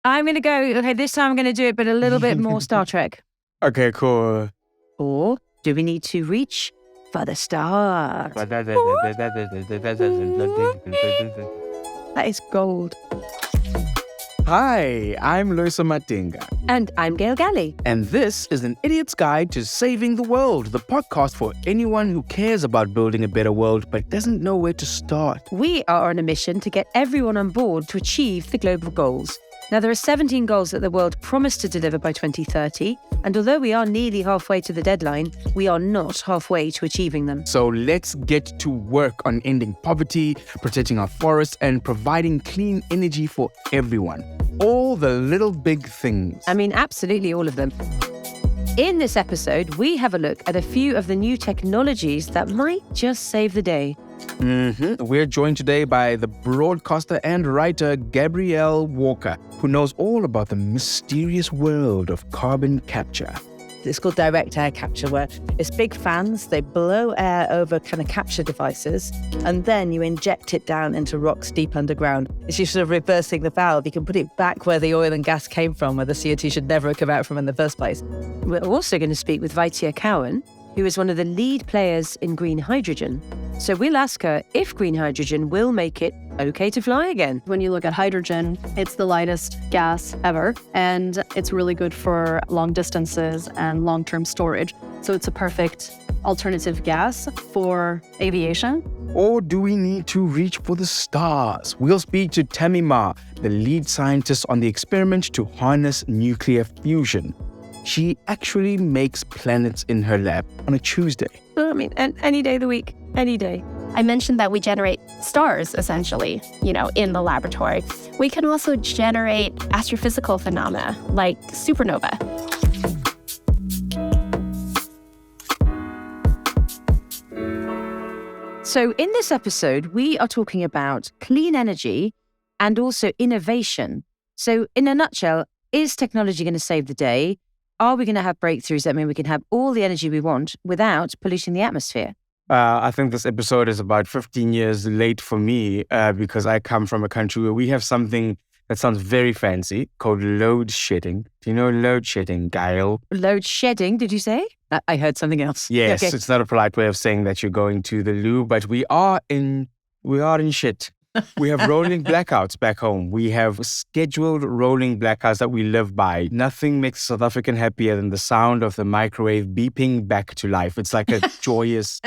I'm going to go, okay, this time I'm going to do it, but a little bit more Star Trek. Okay, cool. Or do we need to reach for the stars? That is gold. Hi, I'm Loyiso Matinga. And I'm Gail Galley. And this is An Idiot's Guide to Saving the World, the podcast for anyone who cares about building a better world but doesn't know where to start. We are on a mission to get everyone on board to achieve the global goals. Now, there are 17 goals that the world promised to deliver by 2030, and although we are nearly halfway to the deadline, we are not halfway to achieving them. So let's get to work on ending poverty, protecting our forests, and providing clean energy for everyone. All the little big things. I mean, absolutely all of them. In this episode, we have a look at a few of the new technologies that might just save the day. We're joined today by the broadcaster and writer Gabrielle Walker, who knows all about the mysterious world of carbon capture. It's called direct air capture, where it's big fans, they blow air over kind of capture devices, and then you inject it down into rocks deep underground. It's just sort of reversing the valve. You can put it back where the oil and gas came from, where the CO2 should never have come out from in the first place. We're also going to speak with Vaitea Cowan, who is one of the lead players in green hydrogen. So we'll ask her if green hydrogen will make it okay to fly again. When you look at hydrogen, it's the lightest gas ever, and it's really good for long distances and long-term storage. So it's a perfect alternative gas for aviation. Or do we need to reach for the stars? We'll speak to Tammy Ma, the lead scientist on the experiment to harness nuclear fusion. She actually makes planets in her lab on a Tuesday. I mean, any day of the week, any day. I mentioned that we generate stars, essentially, in the laboratory. We can also generate astrophysical phenomena like supernova. So in this episode, we are talking about clean energy and also innovation. So in a nutshell, is technology going to save the day? Are we going to have breakthroughs that mean we can have all the energy we want without polluting the atmosphere? I think this episode is about 15 years late for me because I come from a country where we have something that sounds very fancy called load shedding. Do you know load shedding, Gail? Load shedding, did you say? I heard something else. Yes, okay. It's not a polite way of saying that you're going to the loo, but we are in shit. We have rolling blackouts back home. We have scheduled rolling blackouts that we live by. Nothing makes a South African happier than the sound of the microwave beeping back to life. It's like a joyous,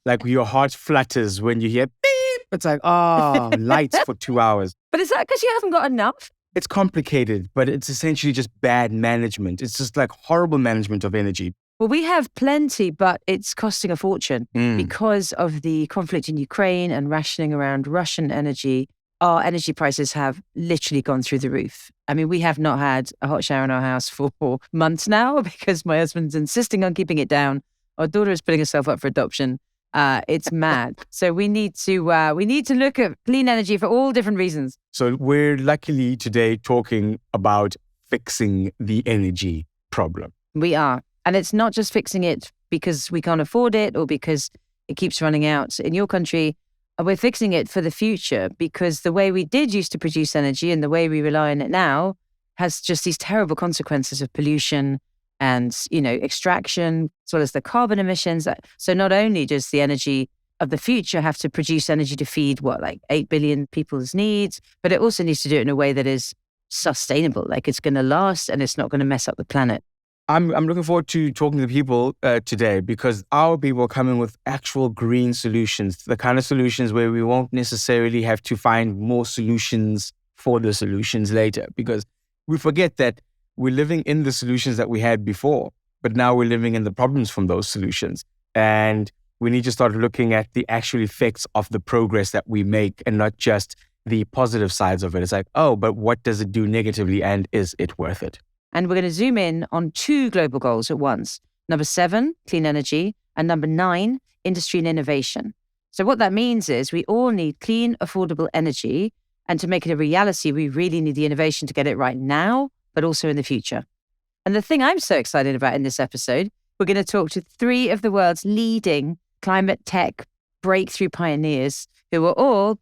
like your heart flutters when you hear beep. It's like, lights for 2 hours. But is that because you haven't got enough? It's complicated, but it's essentially just bad management. It's just like horrible management of energy. Well, we have plenty, but it's costing a fortune because of the conflict in Ukraine and rationing around Russian energy. Our energy prices have literally gone through the roof. I mean, we have not had a hot shower in our house for months now because my husband's insisting on keeping it down. Our daughter is putting herself up for adoption. It's mad. So we need to look at clean energy for all different reasons. So we're luckily today talking about fixing the energy problem. We are. And it's not just fixing it because we can't afford it or because it keeps running out in your country. We're fixing it for the future because the way we did used to produce energy and the way we rely on it now has just these terrible consequences of pollution and, extraction, as well as the carbon emissions. So not only does the energy of the future have to produce energy to feed 8 billion people's needs, but it also needs to do it in a way that is sustainable, like it's going to last and it's not going to mess up the planet. I'm looking forward to talking to people today because our people are coming with actual green solutions, the kind of solutions where we won't necessarily have to find more solutions for the solutions later, because we forget that we're living in the solutions that we had before, but now we're living in the problems from those solutions. And we need to start looking at the actual effects of the progress that we make and not just the positive sides of it. It's like, but what does it do negatively and is it worth it? And we're going to zoom in on 2 global goals at once. Number 7, clean energy, and number 9, industry and innovation. So what that means is we all need clean, affordable energy. And to make it a reality, we really need the innovation to get it right now, but also in the future. And the thing I'm so excited about in this episode, we're going to talk to 3 of the world's leading climate tech breakthrough pioneers who are all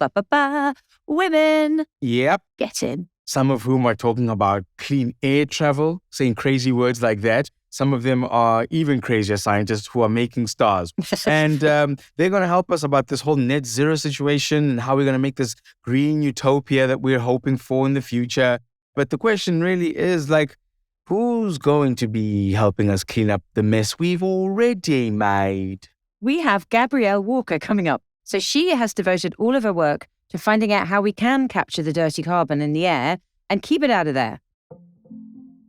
women. Yep. Get in. some of whom are talking about clean air travel, saying crazy words like that. Some of them are even crazier scientists who are making stars. And they're going to help us about this whole net zero situation and how we're going to make this green utopia that we're hoping for in the future. But the question really is like, who's going to be helping us clean up the mess we've already made? We have Gabrielle Walker coming up. So she has devoted all of her work to finding out how we can capture the dirty carbon in the air and keep it out of there.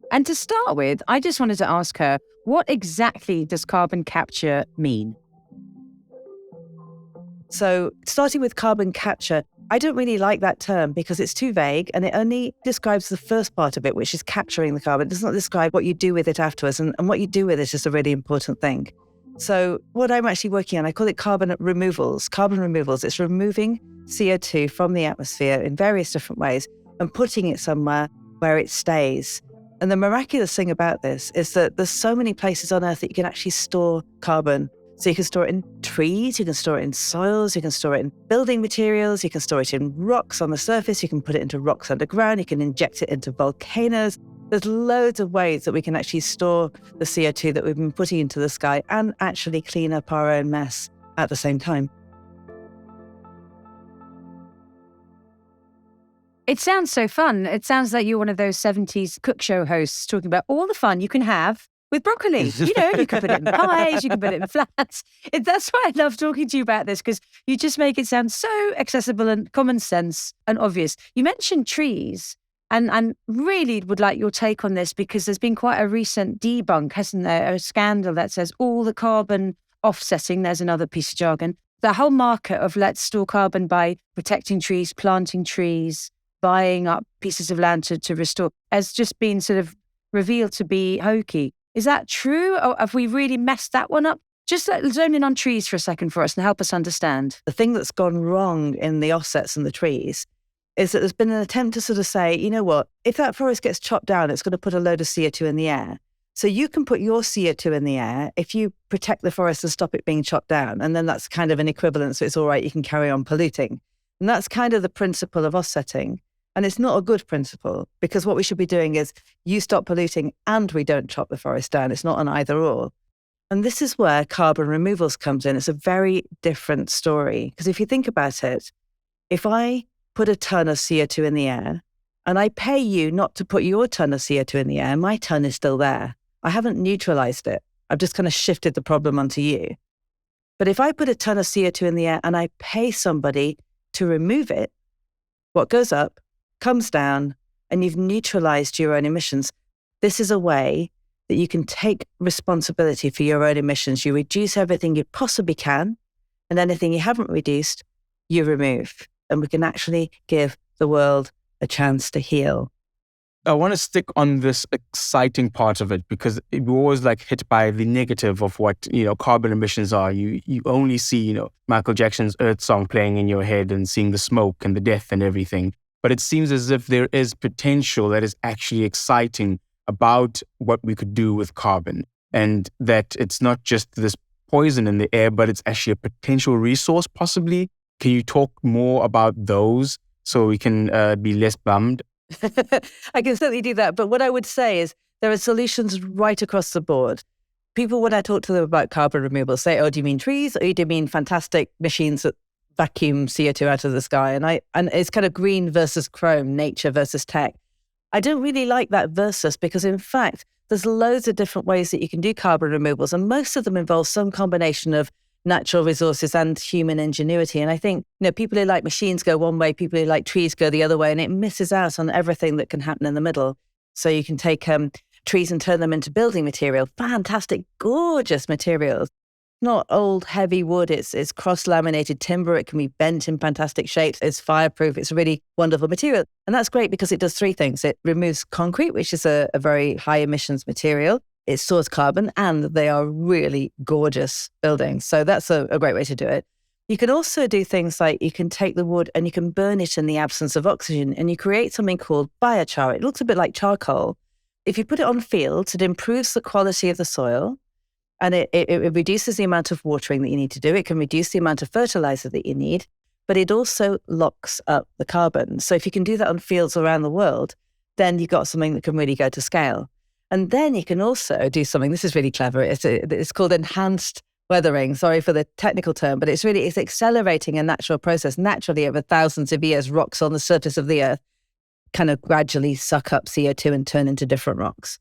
And to start with, I just wanted to ask her, what exactly does carbon capture mean? So starting with carbon capture, I don't really like that term because it's too vague and it only describes the first part of it, which is capturing the carbon. It does not describe what you do with it afterwards. And what you do with it is a really important thing. So what I'm actually working on, I call it carbon removals. Carbon removals, it's removing CO2 from the atmosphere in various different ways and putting it somewhere where it stays. And the miraculous thing about this is that there's so many places on Earth that you can actually store carbon. So you can store it in trees, you can store it in soils, you can store it in building materials, you can store it in rocks on the surface, you can put it into rocks underground, you can inject it into volcanoes. There's loads of ways that we can actually store the CO2 that we've been putting into the sky and actually clean up our own mess at the same time. It sounds so fun. It sounds like you're one of those 70s cook show hosts talking about all the fun you can have with broccoli. You know, you can put it in pies, you can put it in flats. That's why I love talking to you about this, because you just make it sound so accessible and common sense and obvious. You mentioned trees, and really would like your take on this, because there's been quite a recent debunk, hasn't there? A scandal that says all the carbon offsetting, there's another piece of jargon, the whole market of let's store carbon by protecting trees, planting trees, buying up pieces of land to restore, has just been sort of revealed to be hokey. Is that true? Or have we really messed that one up? Just zone in on trees for a second for us and help us understand. The thing that's gone wrong in the offsets and the trees is that there's been an attempt to sort of say, you know what, if that forest gets chopped down, it's going to put a load of CO2 in the air. So you can put your CO2 in the air if you protect the forest and stop it being chopped down. And then that's kind of an equivalent. So it's all right, you can carry on polluting. And that's kind of the principle of offsetting. And it's not a good principle, because what we should be doing is you stop polluting and we don't chop the forest down. It's not an either or. And this is where carbon removals comes in. It's a very different story. Because if you think about it, if I put a ton of CO2 in the air and I pay you not to put your ton of CO2 in the air, my ton is still there. I haven't neutralized it. I've just kind of shifted the problem onto you. But if I put a ton of CO2 in the air and I pay somebody to remove it, what goes up comes down, and you've neutralized your own emissions. This is a way that you can take responsibility for your own emissions. You reduce everything you possibly can, and anything you haven't reduced, you remove. And we can actually give the world a chance to heal. I want to stick on this exciting part of it, because we're always like hit by the negative of what, carbon emissions are. You only see, Michael Jackson's Earth song playing in your head and seeing the smoke and the death and everything. But it seems as if there is potential that is actually exciting about what we could do with carbon, and that it's not just this poison in the air, but it's actually a potential resource possibly. Can you talk more about those so we can be less bummed? I can certainly do that. But what I would say is there are solutions right across the board. People, when I talk to them about carbon removal, say, oh, do you mean trees, or do you mean fantastic machines that vacuum CO2 out of the sky? And it's kind of green versus chrome, nature versus tech. I don't really like that versus, because in fact, there's loads of different ways that you can do carbon removals, and most of them involve some combination of natural resources and human ingenuity. And I think, people who like machines go one way, people who like trees go the other way, and it misses out on everything that can happen in the middle. So you can take trees and turn them into building material, fantastic, gorgeous materials. Not old, heavy wood. It's cross-laminated timber. It can be bent in fantastic shapes. It's fireproof. It's a really wonderful material. And that's great because it does three things. It removes concrete, which is a very high emissions material. It stores carbon, and they are really gorgeous buildings. So that's a great way to do it. You can also do things like you can take the wood and you can burn it in the absence of oxygen, and you create something called biochar. It looks a bit like charcoal. If you put it on fields, it improves the quality of the soil. And it reduces the amount of watering that you need to do. It can reduce the amount of fertilizer that you need, but it also locks up the carbon. So if you can do that on fields around the world, then you've got something that can really go to scale. And then you can also do something, this is really clever, it's called enhanced weathering. Sorry for the technical term, but it's accelerating a natural process. Naturally, over thousands of years, rocks on the surface of the earth kind of gradually suck up CO2 and turn into different rocks.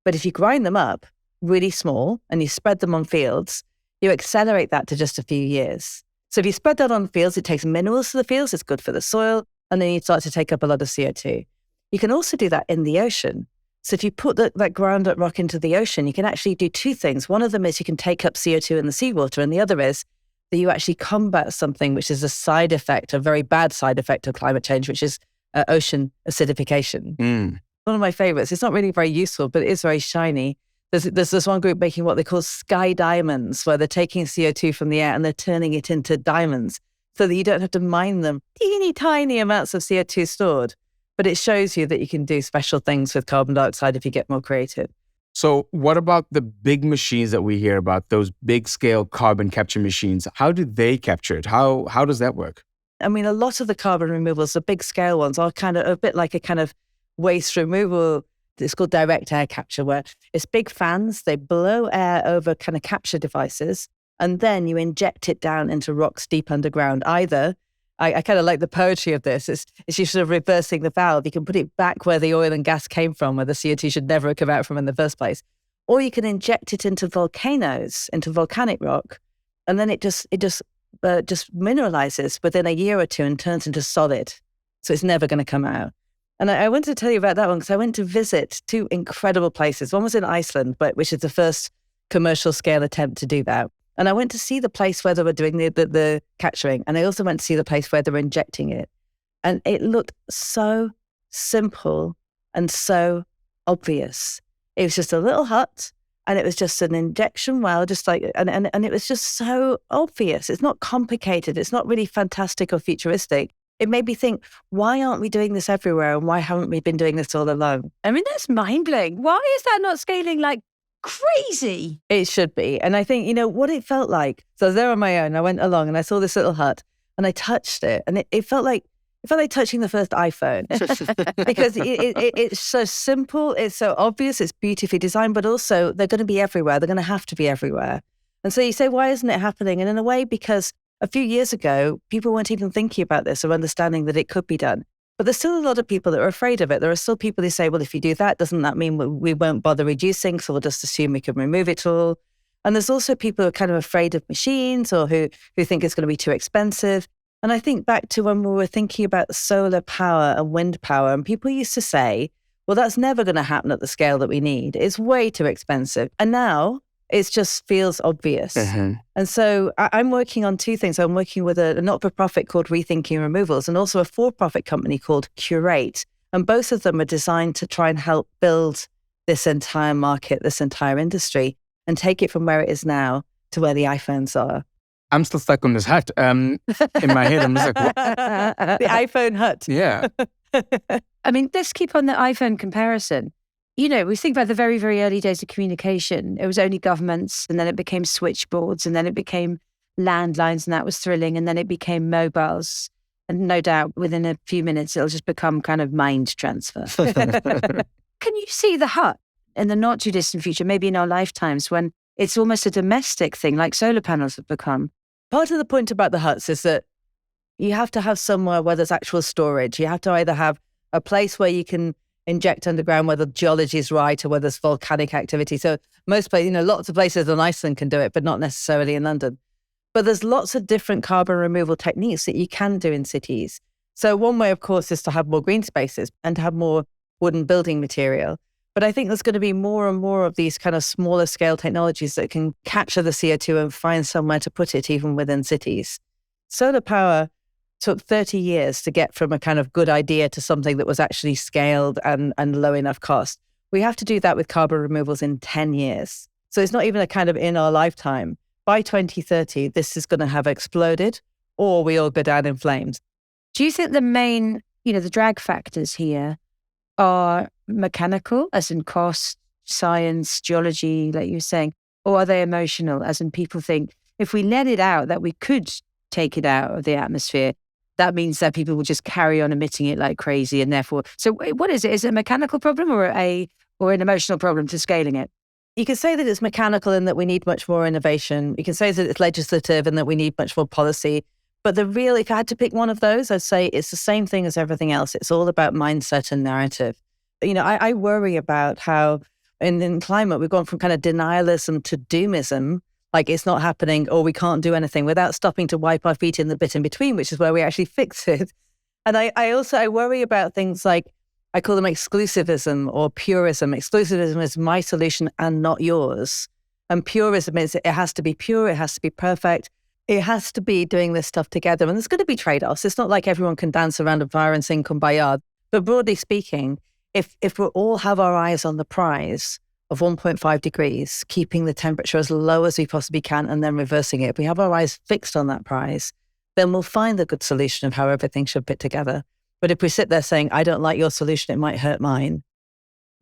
But if you grind them up really small and you spread them on fields, you accelerate that to just a few years. So if you spread that on fields, it takes minerals to the fields, it's good for the soil, and then you start to take up a lot of CO2. You can also do that in the ocean. So if you put that ground up rock into the ocean, you can actually do two things. One of them is you can take up CO2 in the seawater, and the other is that you actually combat something which is a side effect, a very bad side effect of climate change, which is ocean acidification. One of my favorites. It's not really very useful, but it is very shiny. There's this one group making what they call sky diamonds, where they're taking CO2 from the air and they're turning it into diamonds so that you don't have to mine them. Teeny tiny amounts of CO2 stored. But it shows you that you can do special things with carbon dioxide if you get more creative. So what about the big machines that we hear about, those big scale carbon capture machines? How do they capture it? How does that work? I mean, a lot of the carbon removals, the big scale ones, are kind of a bit like a kind of waste removal. It's called direct air capture, where it's big fans. They blow air over kind of capture devices, and then you inject it down into rocks deep underground. Either, I kind of like the poetry of this. It's you sort of reversing the valve. You can put it back where the oil and gas came from, where the CO2 should never have come out from in the first place. Or you can inject it into volcanoes, into volcanic rock, and then it just mineralizes within a year or two and turns into solid. So it's never going to come out. And I wanted to tell you about that one because I went to visit two incredible places. One was in Iceland, which is the first commercial scale attempt to do that. And I went to see the place where they were doing the capturing. And I also went to see the place where they were injecting it. And it looked so simple and so obvious. It was just a little hut and it was just an injection well, just like, and it was just so obvious. It's not complicated. It's not really fantastic or futuristic. It made me think, why aren't we doing this everywhere? And why haven't we been doing this all along? I mean, that's mind-blowing. Why is that not scaling like crazy? It should be. And I think, what it felt like. So I was there on my own. I went along and I saw this little hut and I touched it. And it felt like touching the first iPhone because it's so simple. It's so obvious. It's beautifully designed, but also they're going to be everywhere. They're going to have to be everywhere. And so you say, why isn't it happening? And in a way, because a few years ago, people weren't even thinking about this or understanding that it could be done. But there's still a lot of people that are afraid of it. There are still people who say, well, if you do that, doesn't that mean we won't bother reducing? So we'll just assume we can remove it all. And there's also people who are kind of afraid of machines or who think it's going to be too expensive. And I think back to when we were thinking about solar power and wind power, and people used to say, well, that's never going to happen at the scale that we need. It's way too expensive. And now it just feels obvious. Mm-hmm. And so I'm working on two things. I'm working with a not-for-profit called Rethinking Removals and also a for-profit company called Curate. And both of them are designed to try and help build this entire market, this entire industry, and take it from where it is now to where the iPhones are. I'm still stuck on this hut. In my head, I'm just like, what? The iPhone hut. Yeah. I mean, let's keep on the iPhone comparison. We think about the very, very early days of communication. It was only governments, and then it became switchboards, and then it became landlines, and that was thrilling, and then it became mobiles. And no doubt, within a few minutes, it'll just become kind of mind transfer. Can you see the hut in the not too distant future, maybe in our lifetimes, when it's almost a domestic thing, like solar panels have become? Part of the point about the huts is that you have to have somewhere where there's actual storage. You have to either have a place where you can inject underground where the geology is right or where there's volcanic activity. So most places, lots of places in Iceland can do it, but not necessarily in London. But there's lots of different carbon removal techniques that you can do in cities. So one way, of course, is to have more green spaces and to have more wooden building material. But I think there's going to be more and more of these kind of smaller scale technologies that can capture the CO2 and find somewhere to put it, even within cities. Solar power took 30 years to get from a kind of good idea to something that was actually scaled and low enough cost. We have to do that with carbon removals in 10 years. So it's not even a kind of in our lifetime. By 2030, this is going to have exploded or we all go down in flames. Do you think the main, the drag factors here are mechanical, as in cost, science, geology, like you were saying, or are they emotional, as in people think if we let it out, that we could take it out of the atmosphere? that means that people will just carry on emitting it like crazy. And therefore, so what is it? Is it a mechanical problem or an emotional problem to scaling it? You can say that it's mechanical and that we need much more innovation. You can say that it's legislative and that we need much more policy. But if I had to pick one of those, I'd say it's the same thing as everything else. It's all about mindset and narrative. I worry about how in climate, we've gone from kind of denialism to doomism, like it's not happening or we can't do anything, without stopping to wipe our feet in the bit in between, which is where we actually fix it. And I worry about things like, I call them exclusivism or purism. Exclusivism is my solution and not yours. And purism is it has to be pure, it has to be perfect. It has to be doing this stuff together. And there's going to be trade-offs. It's not like everyone can dance around a fire and sing Kumbaya. But broadly speaking, if we all have our eyes on the prize of 1.5 degrees, keeping the temperature as low as we possibly can and then reversing it, if we have our eyes fixed on that prize, then we'll find the good solution of how everything should fit together. But if we sit there saying, I don't like your solution, it might hurt mine,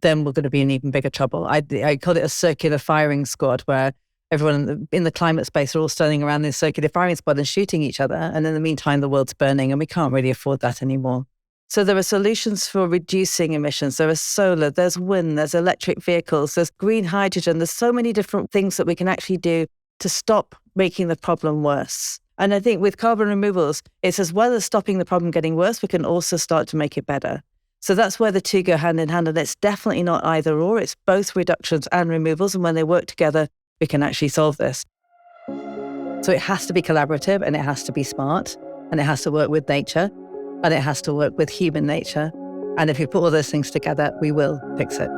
then we're going to be in even bigger trouble. I call it a circular firing squad, where everyone in the climate space are all standing around this circular firing squad and shooting each other. And in the meantime, the world's burning and we can't really afford that anymore. So there are solutions for reducing emissions. There is solar, there's wind, there's electric vehicles, there's green hydrogen. There's so many different things that we can actually do to stop making the problem worse. And I think with carbon removals, it's as well as stopping the problem getting worse, we can also start to make it better. So that's where the two go hand in hand. And it's definitely not either or, it's both reductions and removals. And when they work together, we can actually solve this. So it has to be collaborative and it has to be smart and it has to work with nature and it has to work with human nature. And if we put all those things together, we will fix it.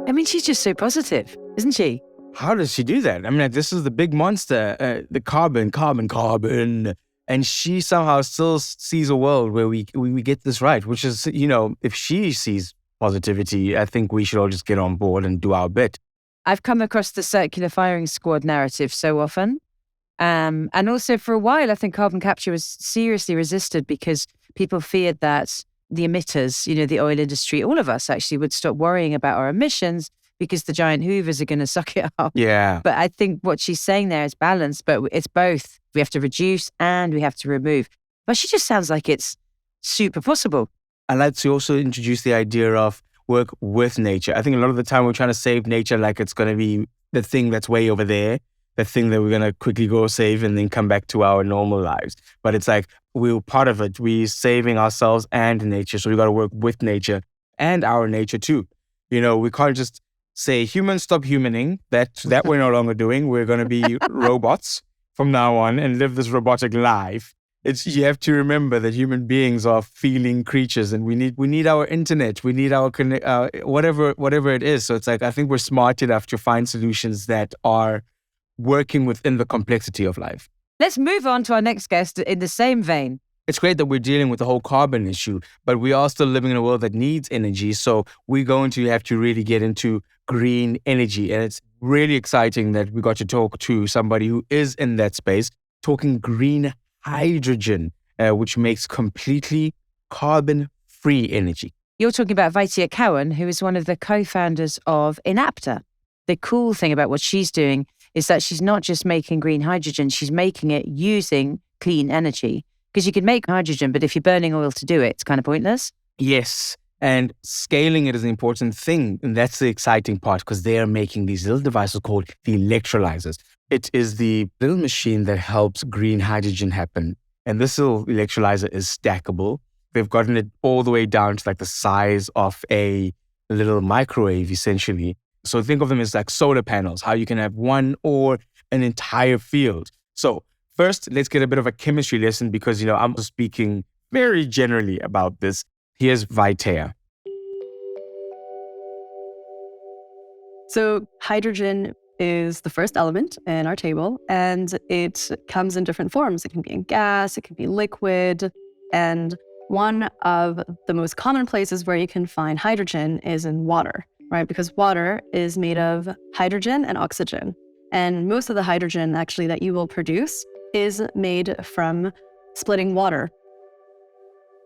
I mean, she's just so positive, isn't she? How does she do that? I mean, this is the big monster, the carbon. And she somehow still sees a world where we get this right, which is, if she sees positivity, I think we should all just get on board and do our bit. I've come across the circular firing squad narrative so often. And also for a while, I think carbon capture was seriously resisted because people feared that the emitters, the oil industry, all of us actually would stop worrying about our emissions because the giant hoovers are going to suck it up. Yeah. But I think what she's saying there is balanced, but it's both. We have to reduce and we have to remove. But she just sounds like it's super possible. I'd like to also introduce the idea of work with nature. I think a lot of the time we're trying to save nature like it's going to be the thing that's way over there, the thing that we're going to quickly go save and then come back to our normal lives. But it's like we're part of it. We're saving ourselves and nature. So we got to work with nature and our nature too. We can't just say humans stop humaning. That we're no longer doing. We're going to be robots from now on and live this robotic life. You have to remember that human beings are feeling creatures, and we need our internet, we need our whatever it is. So it's like I think we're smart enough to find solutions that are working within the complexity of life. Let's move on to our next guest in the same vein. It's great that we're dealing with the whole carbon issue, but we are still living in a world that needs energy. So we're going to have to really get into green energy. And it's really exciting that we got to talk to somebody who is in that space, talking green hydrogen, which makes completely carbon-free energy. You're talking about Vaitea Cowan, who is one of the co-founders of Enapter. The cool thing about what she's doing is that she's not just making green hydrogen, she's making it using clean energy. Because you can make hydrogen, but if you're burning oil to do it, it's kind of pointless. Yes. And scaling it is an important thing. And that's the exciting part because they are making these little devices called the electrolyzers. It is the little machine that helps green hydrogen happen. And this little electrolyzer is stackable. They've gotten it all the way down to like the size of a little microwave, essentially. So think of them as like solar panels, how you can have one or an entire field. So first, let's get a bit of a chemistry lesson because, I'm speaking very generally about this. Here's Vaitea. So hydrogen is the first element in our table, and it comes in different forms. It can be in gas, it can be liquid, and one of the most common places where you can find hydrogen is in water, right? Because water is made of hydrogen and oxygen. And most of the hydrogen actually that you will produce is made from splitting water.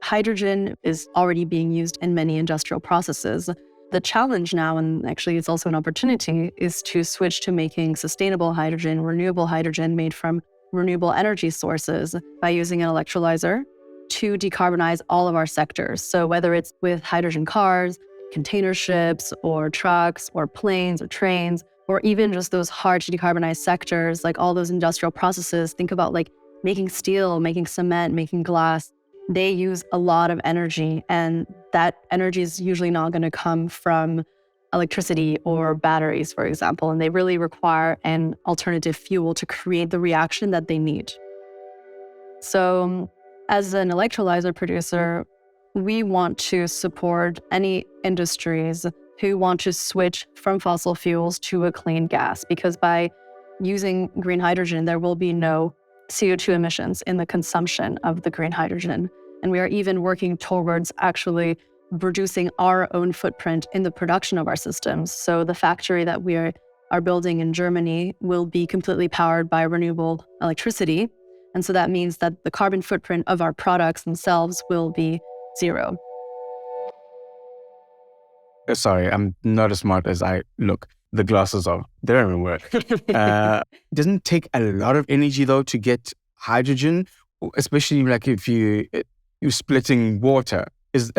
Hydrogen is already being used in many industrial processes. The challenge now, and actually it's also an opportunity, is to switch to making sustainable hydrogen, renewable hydrogen made from renewable energy sources by using an electrolyzer to decarbonize all of our sectors. So whether it's with hydrogen cars, container ships, or trucks, or planes, or trains, or even just those hard to decarbonize sectors, like all those industrial processes, think about like making steel, making cement, making glass. They use a lot of energy, and that energy is usually not going to come from electricity or batteries, for example, and they really require an alternative fuel to create the reaction that they need. So as an electrolyzer producer, we want to support any industries who want to switch from fossil fuels to a clean gas, because by using green hydrogen, there will be no CO2 emissions in the consumption of the green hydrogen. And we are even working towards actually reducing our own footprint in the production of our systems. So the factory that we are building in Germany will be completely powered by renewable electricity. And so that means that the carbon footprint of our products themselves will be zero. Sorry, I'm not as smart as I look. The glasses are, they don't even work. Doesn't it take a lot of energy though to get hydrogen, especially like if you're splitting water? It's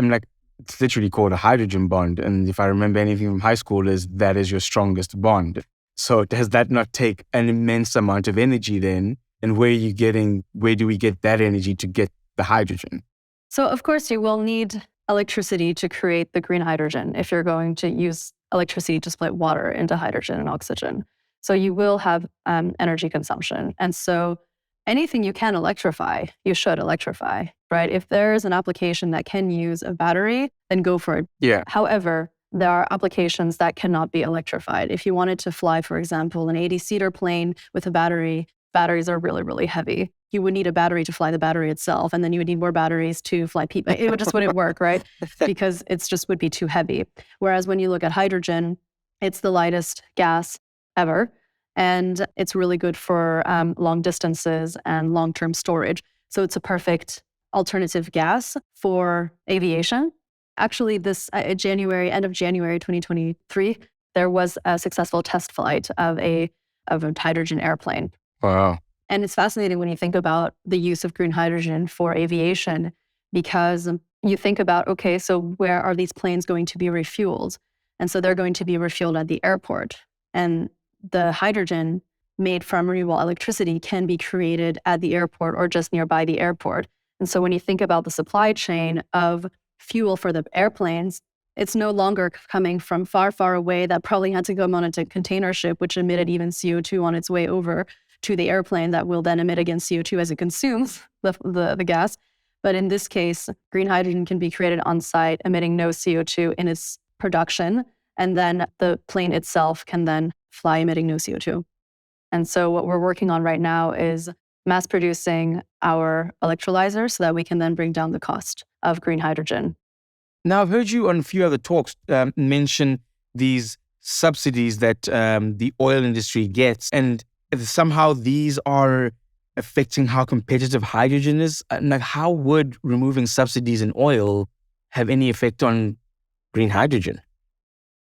literally called a hydrogen bond. And if I remember anything from high school, that is your strongest bond. So does that not take an immense amount of energy then? And where do we get that energy to get the hydrogen? So of course you will need electricity to create the green hydrogen if you're going to use electricity to split water into hydrogen and oxygen. So you will have energy consumption. And so anything you can electrify, you should electrify, right? If there's an application that can use a battery, then go for it. Yeah. However, there are applications that cannot be electrified. If you wanted to fly, for example, an 80-seater plane with a battery, batteries are really, really heavy. You would need a battery to fly the battery itself, and then you would need more batteries to fly people. It just wouldn't work, right? Because it just would be too heavy. Whereas when you look at hydrogen, it's the lightest gas ever, and it's really good for long distances and long-term storage. So it's a perfect alternative gas for aviation. Actually, this end of January 2023, there was a successful test flight of a hydrogen airplane. Wow. And it's fascinating when you think about the use of green hydrogen for aviation, because you think about, okay, so where are these planes going to be refueled? And so they're going to be refueled at the airport. And the hydrogen made from renewable electricity can be created at the airport or just nearby the airport. And so when you think about the supply chain of fuel for the airplanes, it's no longer coming from far, far away that probably had to go on a container ship, which emitted even CO2 on its way over to the airplane that will then emit again CO2 as it consumes the gas. But in this case, green hydrogen can be created on site, emitting no CO2 in its production. And then the plane itself can then fly emitting no CO2. And so what we're working on right now is mass producing our electrolyzer so that we can then bring down the cost of green hydrogen. Now, I've heard you on a few other talks mention these subsidies that the oil industry gets, and somehow these are affecting how competitive hydrogen is. Like, how would removing subsidies in oil have any effect on green hydrogen?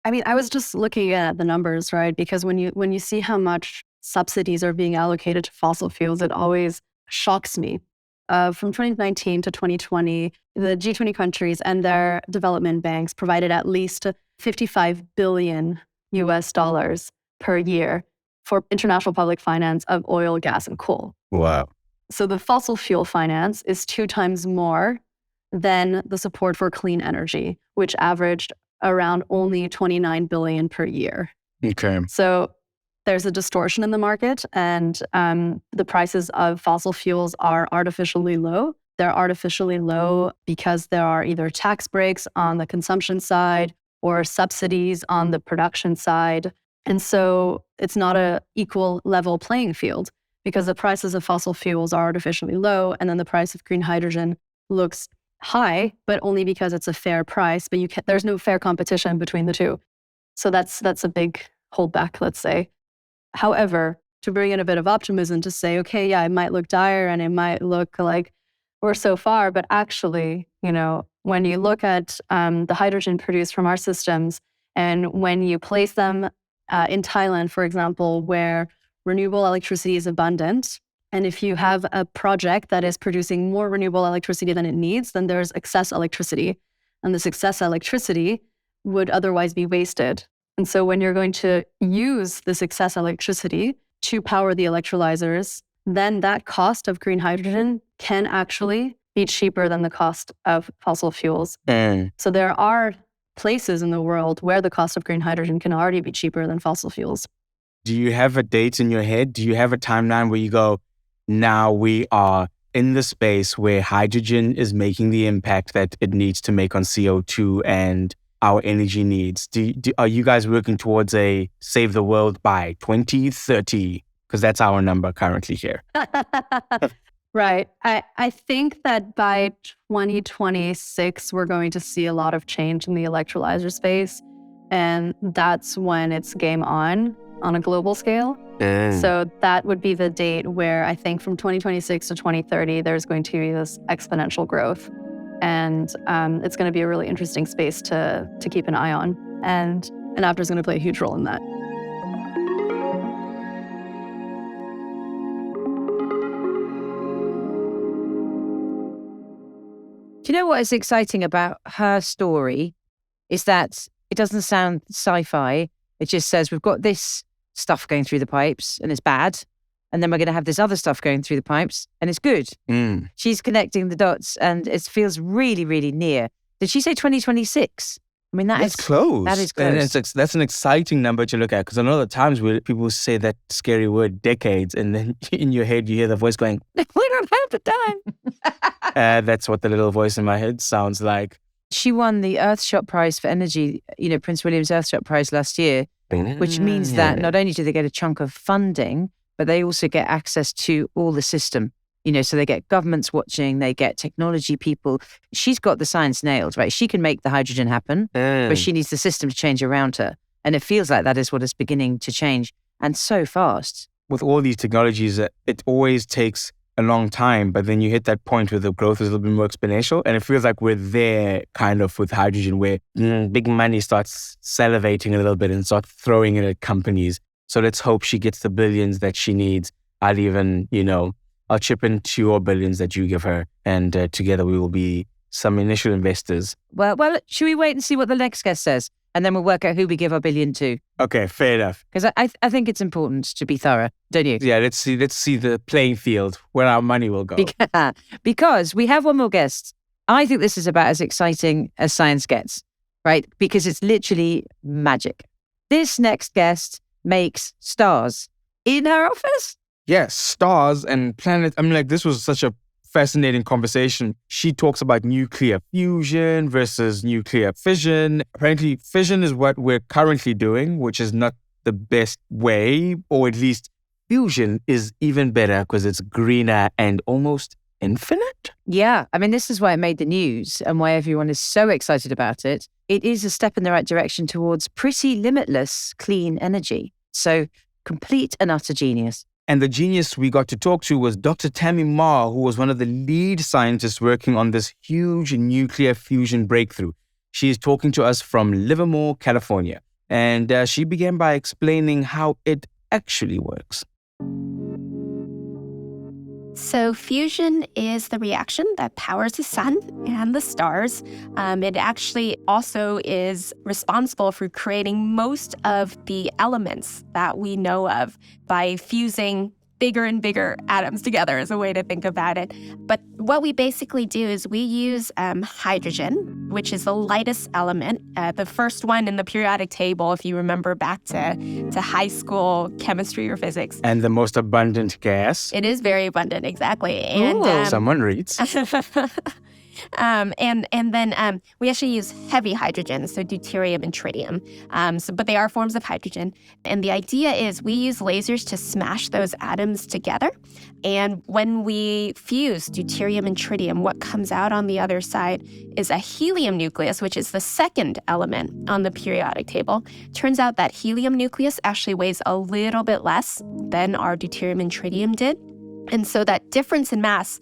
I mean, I was just looking at the numbers, right? Because when you see how much subsidies are being allocated to fossil fuels, it always shocks me. From 2019 to 2020, the G20 countries and their development banks provided at least $55 billion per year for international public finance of oil, gas, and coal. Wow. So the fossil fuel finance is 2 times more than the support for clean energy, which averaged around only $29 billion per year. Okay. So there's a distortion in the market, and the prices of fossil fuels are artificially low. They're artificially low because there are either tax breaks on the consumption side or subsidies on the production side. And so it's not an equal level playing field because the prices of fossil fuels are artificially low, and then the price of green hydrogen looks high, but only because it's a fair price, but there's no fair competition between the two. So that's a big holdback, let's say. However, to bring in a bit of optimism to say, okay, yeah, it might look dire and it might look like we're so far, but actually, when you look at the hydrogen produced from our systems, And when you place them in Thailand, for example, where renewable electricity is abundant, and if you have a project that is producing more renewable electricity than it needs, then there's excess electricity. And this excess electricity would otherwise be wasted. And so when you're going to use this excess electricity to power the electrolyzers, then that cost of green hydrogen can actually be cheaper than the cost of fossil fuels. So there are places in the world where the cost of green hydrogen can already be cheaper than fossil fuels. Do you have a date in your head? Do you have a timeline where you go, now we are in the space where hydrogen is making the impact that it needs to make on CO2 and our energy needs? Are you guys working towards a save the world by 2030? Because that's our number currently here. Right. I think that by 2026, we're going to see a lot of change in the electrolyzer space. And that's when it's game on a global scale. So that would be the date where I think from 2026 to 2030, there's going to be this exponential growth. And it's going to be a really interesting space to keep an eye on. And Enapter is going to play a huge role in that. Do you know what is exciting about her story is that it doesn't sound sci-fi. It just says we've got this stuff going through the pipes and it's bad. And then we're going to have this other stuff going through the pipes and it's good. She's connecting the dots and it feels really, really near. Did she say 2026? I mean, that's close. That is close. And that's an exciting number to look at, because a lot of times where people say that scary word decades, and then in your head you hear the voice going, we don't have the time. that's what the little voice in my head sounds like. She won the Earthshot Prize for Energy, Prince William's Earthshot Prize last year, which means that not only do they get a chunk of funding, but they also get access to all the system. So they get governments watching, they get technology people. She's got the science nailed, right? She can make the hydrogen happen, but she needs the system to change around her. And it feels like that is what is beginning to change, and so fast. With all these technologies, it always takes a long time, but then you hit that point where the growth is a little bit more exponential. And it feels like we're there kind of with hydrogen, where big money starts salivating a little bit and starts throwing it at companies. So let's hope she gets the billions that she needs. I'll even, I'll chip in to your billions that you give her, and together we will be some initial investors. Well, should we wait and see what the next guest says? And then we'll work out who we give our billion to. Okay, fair enough. Because I think it's important to be thorough, don't you? Yeah, let's see the playing field, where our money will go. Because we have one more guest. I think this is about as exciting as science gets, right? Because it's literally magic. This next guest makes stars in her office. Yes, stars and planets. I mean, this was such a fascinating conversation. She talks about nuclear fusion versus nuclear fission. Apparently, fission is what we're currently doing, which is not the best way, or at least fusion is even better because it's greener and almost infinite. Yeah, I mean, this is why it made the news and why everyone is so excited about it. It is a step in the right direction towards pretty limitless clean energy. So complete and utter genius. And the genius we got to talk to was Dr. Tammy Ma, who was one of the lead scientists working on this huge nuclear fusion breakthrough. She is talking to us from Livermore, California. And she began by explaining how it actually works. So fusion is the reaction that powers the sun and the stars. It actually also is responsible for creating most of the elements that we know of by fusing bigger and bigger atoms together is a way to think about it. But what we basically do is we use hydrogen, which is the lightest element, the first one in the periodic table, if you remember back to high school chemistry or physics. And the most abundant gas. It is very abundant, exactly. And someone reads. And then we actually use heavy hydrogen, so deuterium and tritium. But they are forms of hydrogen. And the idea is we use lasers to smash those atoms together. And when we fuse deuterium and tritium, what comes out on the other side is a helium nucleus, which is the second element on the periodic table. Turns out that helium nucleus actually weighs a little bit less than our deuterium and tritium did. And so that difference in mass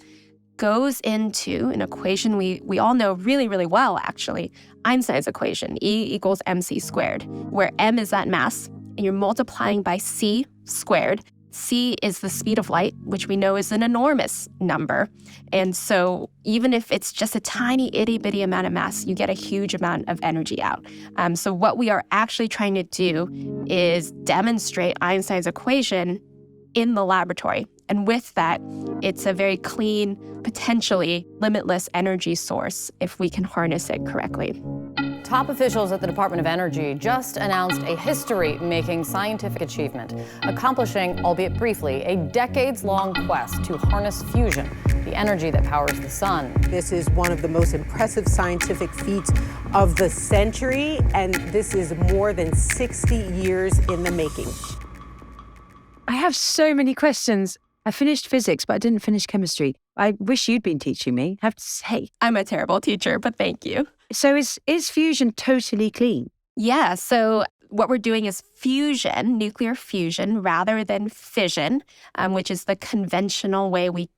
goes into an equation we all know really, really well, actually, Einstein's equation, E equals mc squared, where m is that mass, and you're multiplying by c squared. C is the speed of light, which we know is an enormous number. And so even if it's just a tiny itty-bitty amount of mass, you get a huge amount of energy out. So what we are actually trying to do is demonstrate Einstein's equation in the laboratory. And with that, it's a very clean, potentially limitless energy source if we can harness it correctly. Top officials at the Department of Energy just announced a history-making scientific achievement, accomplishing, albeit briefly, a decades-long quest to harness fusion, the energy that powers the sun. This is one of the most impressive scientific feats of the century, and this is more than 60 years in the making. I have so many questions. I finished physics, but I didn't finish chemistry. I wish you'd been teaching me, I have to say. I'm a terrible teacher, but thank you. So is fusion totally clean? Yeah, so what we're doing is fusion, nuclear fusion, rather than fission, which is the conventional way when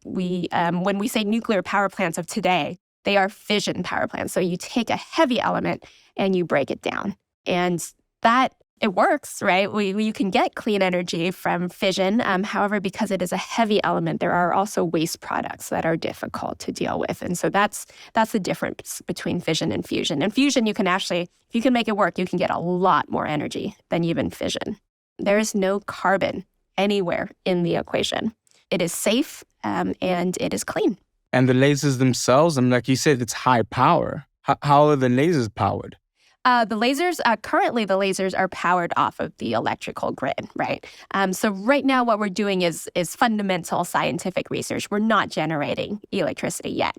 we say nuclear power plants of today, they are fission power plants. So you take a heavy element and you break it down. And that, it works, right? You can get clean energy from fission. However, because it is a heavy element, there are also waste products that are difficult to deal with. And so that's the difference between fission and fusion. And fusion, you can actually, if you can make it work, you can get a lot more energy than even fission. There is no carbon anywhere in the equation. It is safe and it is clean. And the lasers themselves, like you said, it's high power. How are the lasers powered? Currently the lasers are powered off of the electrical grid, right? So right now what we're doing is fundamental scientific research. We're not generating electricity yet.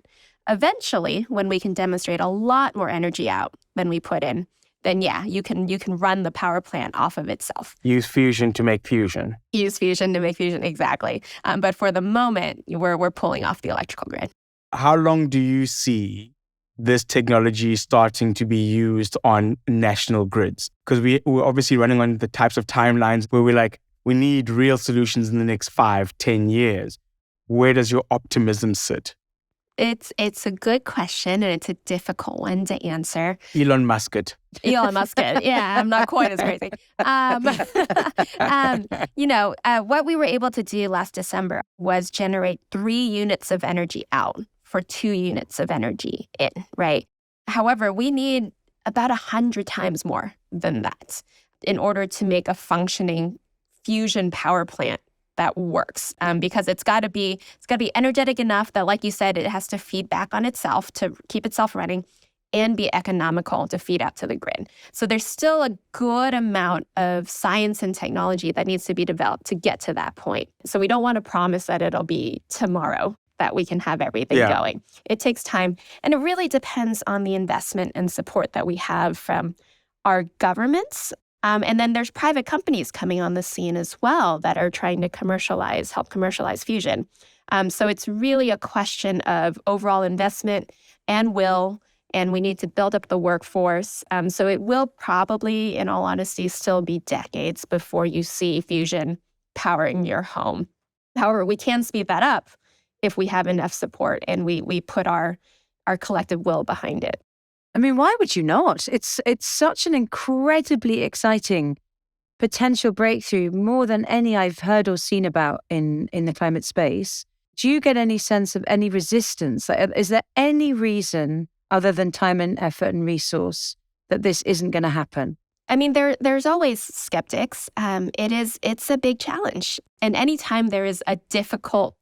Eventually, when we can demonstrate a lot more energy out than we put in, then yeah, you can run the power plant off of itself. Use fusion to make fusion. Use fusion to make fusion, exactly. But for the moment, we're pulling off the electrical grid. How long do you see this technology starting to be used on national grids? Because we're obviously running on the types of timelines where we're like, we need real solutions in the next 5-10 years. Where does your optimism sit? It's a good question, and it's a difficult one to answer. Elon Musk it. Elon Musk it. Yeah, I'm not quite as crazy. What we were able to do last December was generate 3 units of energy out for 2 units of energy in, right? However, we need about 100 times more than that in order to make a functioning fusion power plant that works, because it's got to be energetic enough that, like you said, it has to feed back on itself to keep itself running and be economical to feed out to the grid. So there's still a good amount of science and technology that needs to be developed to get to that point. So we don't want to promise that it'll be tomorrow that we can have everything going. It takes time, and it really depends on the investment and support that we have from our governments. And then there's private companies coming on the scene as well that are trying to help commercialize fusion. So it's really a question of overall investment and will, and we need to build up the workforce. So it will probably, in all honesty, still be decades before you see fusion powering your home. However, we can speed that up if we have enough support and we put our collective will behind it. I mean, why would you not? It's such an incredibly exciting potential breakthrough, more than any I've heard or seen about in the climate space. Do you get any sense of any resistance? Is there any reason other than time and effort and resource that this isn't going to happen? I mean, there's always skeptics. It's a big challenge. And anytime there is a difficult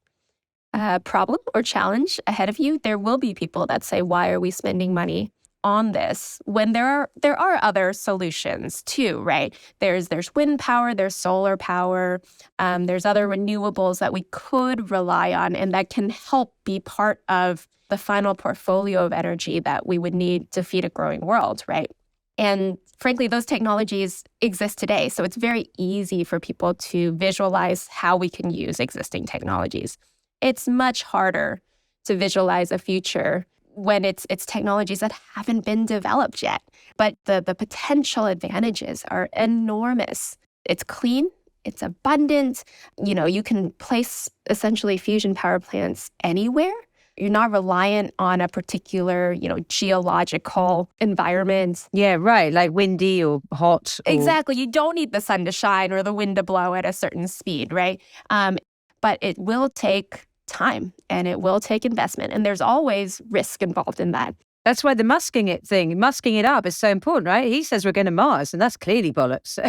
problem or challenge ahead of you, there will be people that say, why are we spending money on this when there are other solutions too, right? There's wind power, there's solar power, there's other renewables that we could rely on and that can help be part of the final portfolio of energy that we would need to feed a growing world, right? And frankly, those technologies exist today. So it's very easy for people to visualize how we can use existing technologies. It's much harder to visualize a future when it's technologies that haven't been developed yet. But the potential advantages are enormous. It's clean, it's abundant. You can place essentially fusion power plants anywhere. You're not reliant on a particular, geological environment. Yeah, right. Like windy or hot. Exactly. You don't need the sun to shine or the wind to blow at a certain speed, right? But it will take time and it will take investment. And there's always risk involved in that. That's why the musking it up is so important, right? He says we're going to Mars, and that's clearly bollocks. So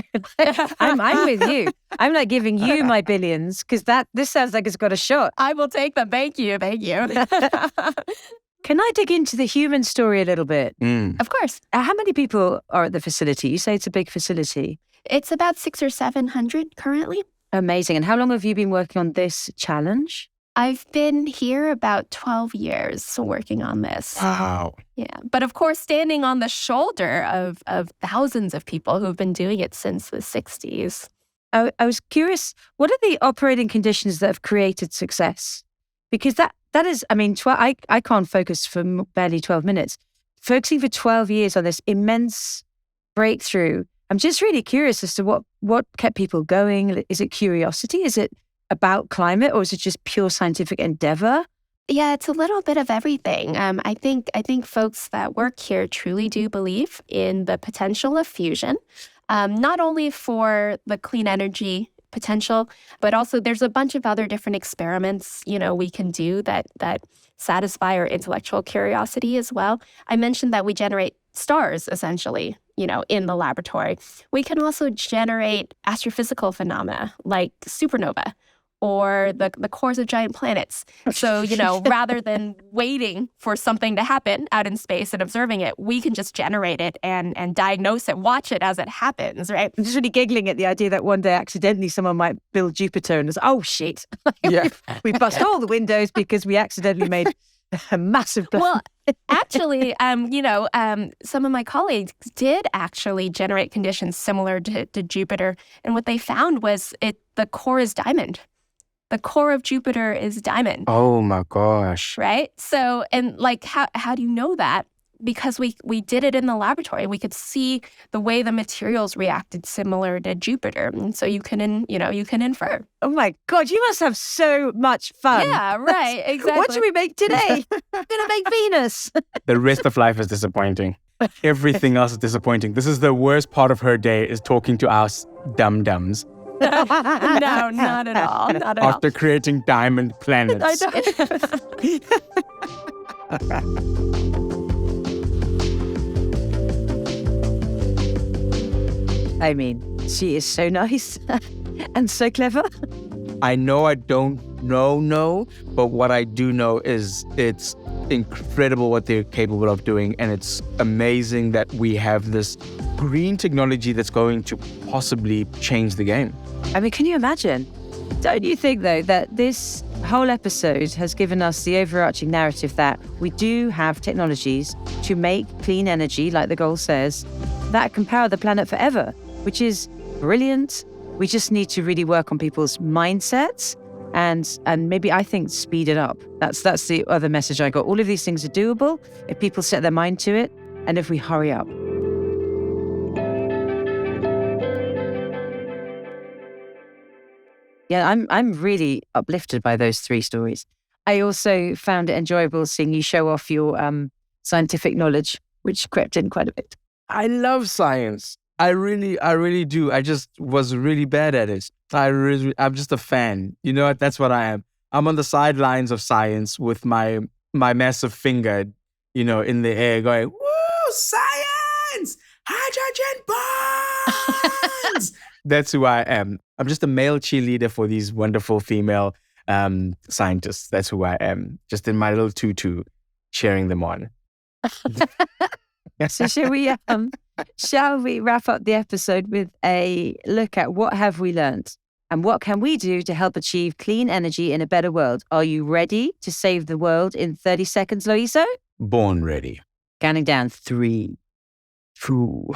I'm with you. I'm like giving you my billions because this sounds like it's got a shot. I will take them. Thank you. Can I dig into the human story a little bit? Of course. How many people are at the facility? You say it's a big facility. It's about 600 or 700 currently. Amazing. And how long have you been working on this challenge? I've been here about 12 years working on this. Wow. Yeah. But of course, standing on the shoulder of thousands of people who've been doing it since the 60s. I was curious, what are the operating conditions that have created success? Because that is, I can't focus for barely 12 minutes. Focusing for 12 years on this immense breakthrough, I'm just really curious as to what kept people going. Is it curiosity? Is it about climate, or is it just pure scientific endeavor? Yeah, it's a little bit of everything. I think folks that work here truly do believe in the potential of fusion, not only for the clean energy potential, but also there's a bunch of other different experiments, we can do that satisfy our intellectual curiosity as well. I mentioned that we generate stars, essentially, in the laboratory. We can also generate astrophysical phenomena like supernova, or the cores of giant planets. So, rather than waiting for something to happen out in space and observing it, we can just generate it and diagnose it, watch it as it happens, right? I'm just really giggling at the idea that one day accidentally someone might build Jupiter and it's, oh shit. Yeah. we bust all the windows because we accidentally made a massive Well, actually, some of my colleagues did actually generate conditions similar to Jupiter. And what they found was the core is diamond. The core of Jupiter is diamond. Oh my gosh. Right? So, and how do you know that? Because we did it in the laboratory. We could see the way the materials reacted similar to Jupiter. And so you can infer. Oh my God, you must have so much fun. Yeah, right, exactly. What should we make today? We're going to make Venus. The rest of life is disappointing. Everything else is disappointing. This is the worst part of her day, is talking to us dum-dums. No, not at all. Not at all. After creating diamond planets. I mean, she is so nice and so clever. I know I don't know, but what I do know is it's incredible what they're capable of doing, and it's amazing that we have this green technology that's going to possibly change the game. I mean, can you imagine? Don't you think, though, that this whole episode has given us the overarching narrative that we do have technologies to make clean energy, like the goal says, that can power the planet forever, which is brilliant. We just need to really work on people's mindsets and maybe, I think, speed it up. That's the other message I got. All of these things are doable if people set their mind to it and if we hurry up. Yeah, I'm really uplifted by those 3 stories. I also found it enjoyable seeing you show off your scientific knowledge, which crept in quite a bit. I love science. I really do. I just was really bad at it. I'm just a fan. You know what? That's what I am. I'm on the sidelines of science with my massive finger, in the air going, woo, science! Hydrogen bonds! That's who I am. I'm just a male cheerleader for these wonderful female scientists. That's who I am. Just in my little tutu, cheering them on. So shall we wrap up the episode with a look at what have we learned and what can we do to help achieve clean energy in a better world? Are you ready to save the world in 30 seconds, Loyiso? Born ready. Counting down 3, 2,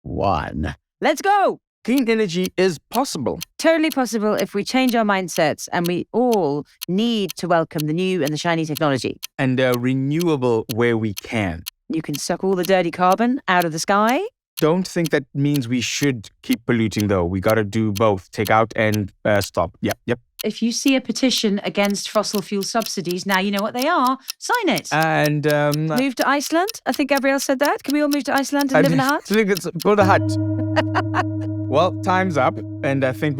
1. Let's go! Clean energy is possible. Totally possible if we change our mindsets, and we all need to welcome the new and the shiny technology. And renewable where we can. You can suck all the dirty carbon out of the sky. Don't think that means we should keep polluting, though. We got to do both. Take out and stop. Yep. if you see a petition against fossil fuel subsidies, now you know what they are, sign it. And Move to Iceland. I think Gabrielle said that. Can we all move to Iceland and live in a hut? I think it's build a hut. Well, time's up, and I think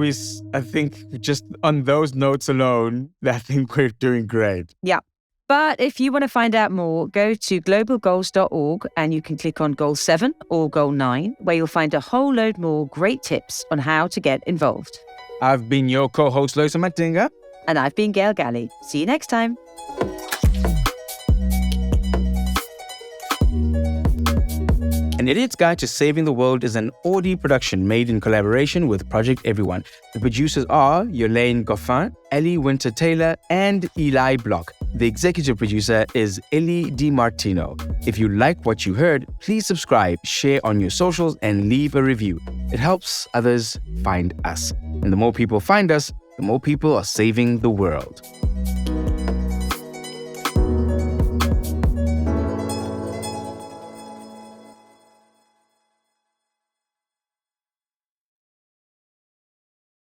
just on those notes alone, I think we're doing great. Yeah. But if you want to find out more, go to globalgoals.org and you can click on Goal 7 or Goal 9, where you'll find a whole load more great tips on how to get involved. I've been your co-host, Loyiso Matinga. And I've been Gail Galley. See you next time. An Idiot's Guide to Saving the World is an Audi production made in collaboration with Project Everyone. The producers are Yolaine Goffin, Ellie Winter-Taylor, and Eli Block. The executive producer is Ellie DiMartino. If you like what you heard, please subscribe, share on your socials, and leave a review. It helps others find us. And the more people find us, the more people are saving the world.